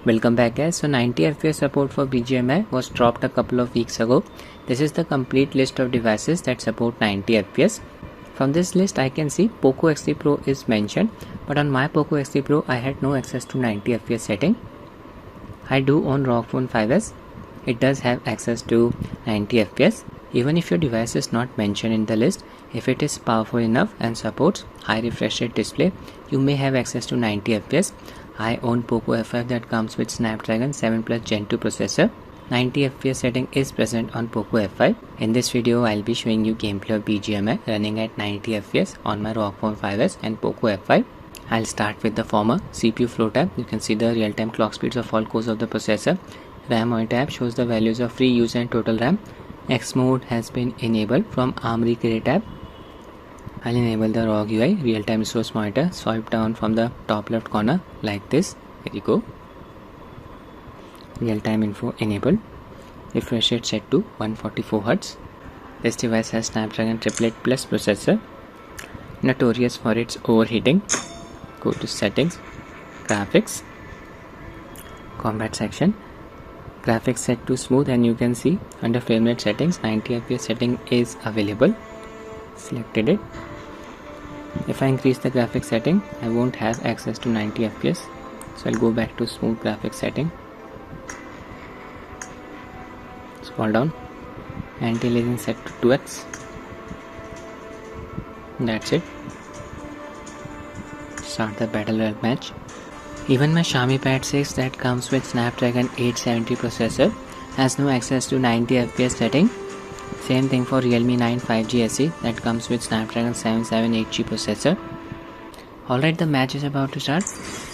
Welcome back guys. So 90 FPS support for BGMI was dropped a couple of weeks ago. This is the complete list of devices that support 90 FPS. From this list I can see Poco X3 Pro is mentioned, but on my Poco X3 Pro I had no access to 90 FPS setting. I do own ROG Phone 5s. It does have access to 90 FPS. Even if your device is not mentioned in the list, if it is powerful enough and supports high refresh rate display, you may have access to 90 FPS. I own Poco F5 that comes with Snapdragon 7 Plus Gen 2 processor. 90 FPS setting is present on Poco F5. In this video, I'll be showing you gameplay of BGMI running at 90 FPS on my ROG Phone 5s and Poco F5. I'll start with the former CPU flow tab. You can see the real-time clock speeds of all cores of the processor. RAM OI tab shows the values of free use and total RAM. X mode has been enabled from Armoury Create tab. I'll enable the ROG UI real-time resource monitor. Swipe down from the top left corner like this. There you go. Real-time info enabled. Refresh rate set to 144 Hz. This device has Snapdragon 888 Plus processor. Notorious for its overheating. Go to settings, graphics, combat section. Graphics set to smooth, and you can see under frame rate settings 90 FPS setting is available. Selected it. If I increase the graphics setting, I won't have access to 90 FPS, so I'll go back to smooth graphics setting. Scroll down. Anti-aliasing set to 2x. That's it. Start the battle royale match. Even my Xiaomi Pad 6 that comes with Snapdragon 870 processor has no access to 90 FPS setting. Same thing for Realme 9 5G SE that comes with Snapdragon 778G processor. Alright, the match is about to start.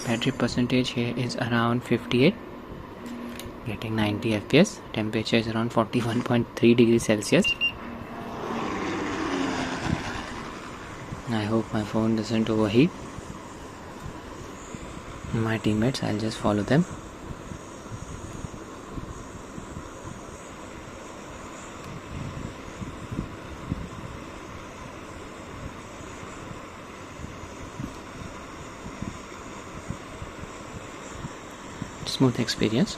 Battery percentage here is around 58. Getting 90 FPS. Temperature is around 41.3 degrees Celsius. I hope my phone doesn't overheat. My teammates, I'll just follow them. Smooth experience.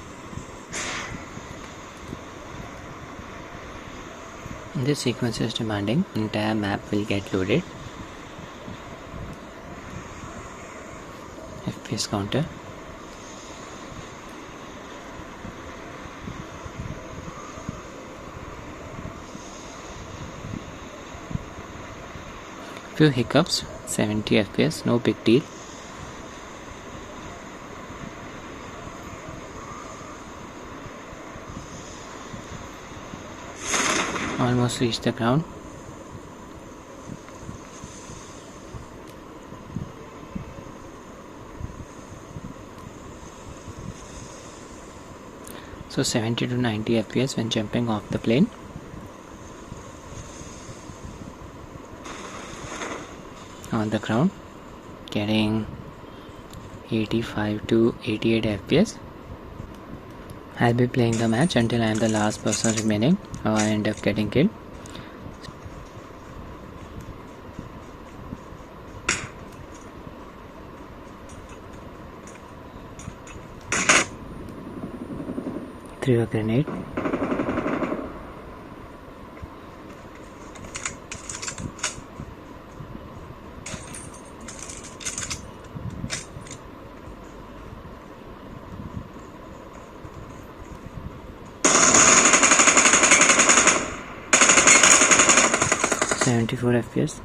This sequence is demanding. Entire map will get loaded. FPS counter. Few hiccups. 70 FPS, no big deal. Almost reached the ground. So 70 to 90 FPS when jumping off the plane. On the ground, getting 85 to 88 FPS. I'll be playing the match until I am the last person remaining, or I end up getting killed. Threw a grenade. FPS.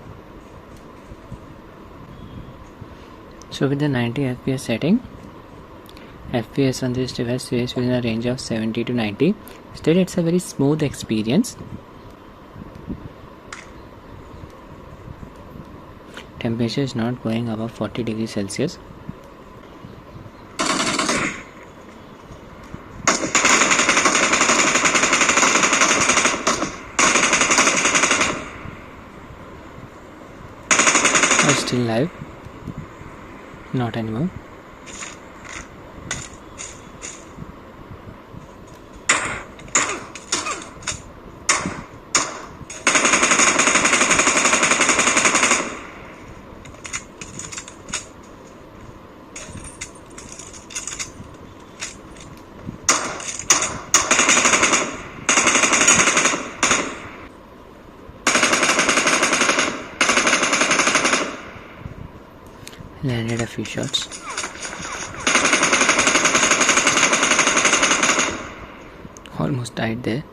So with the 90 FPS setting, FPS on this device stays within a range of 70 to 90. Still, it's a very smooth experience. Temperature is not going above 40 degrees Celsius. Still live? Not anymore. landed a few shots. Almost died there.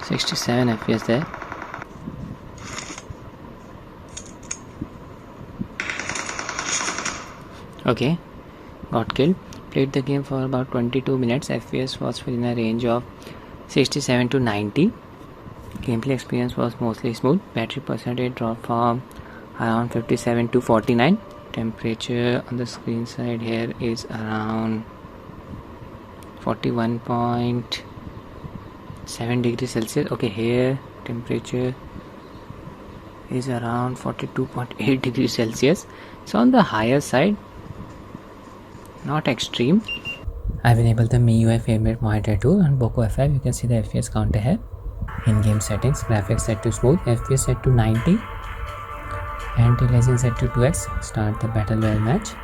.67 FPS there. Okay, got killed. Played the game for about 22 minutes. FPS was within a range of 67 to 90. Gameplay experience was mostly smooth. Battery percentage dropped from around 57 to 49. Temperature on the screen side here is around 41.7 degrees Celsius. Okay, here temperature is around 42.8 degrees Celsius. So on the higher side, not extreme. I've enabled the MIUI frame rate monitor tool on Poco F5. You can see the FPS counter here. In-game settings, graphics set to smooth, FPS set to 90, anti-aliasing set to 2x. Start the battle royale match.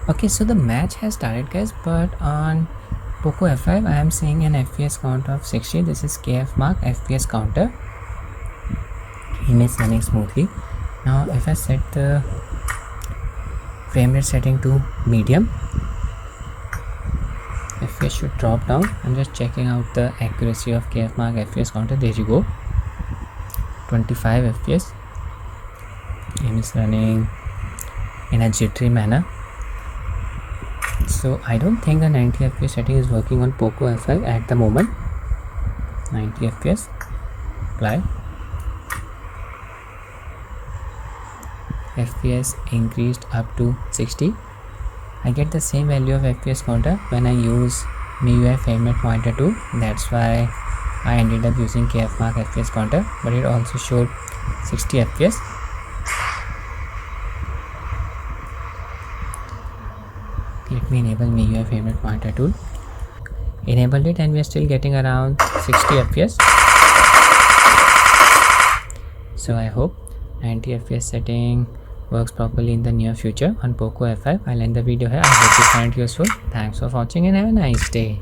Okay, so the match has started, guys, but on Poco F5 I am seeing an FPS count of 60. This is KF Mark FPS counter. Image running smoothly. Now if I set the frame rate setting to medium, FPS should drop down. I'm just checking out the accuracy of KF Mark FPS counter. There you go, 25 FPS. Game is running in a jittery manner. So I don't think a 90 FPS setting is working on Poco F5 at the moment. 90 FPS, apply. FPS increased up to 60. I get the same value of FPS counter when I use MIUI frame rate monitor tool. That's why I ended up using KF Mark FPS counter, but it also showed 60 FPS. Let me enable MIUI frame rate monitor tool. Enabled it and we are still getting around 60 FPS. So I hope 90 FPS setting works properly in the near future on Poco F5. I'll end the video here. I hope you find it useful. Thanks for watching and have a nice day.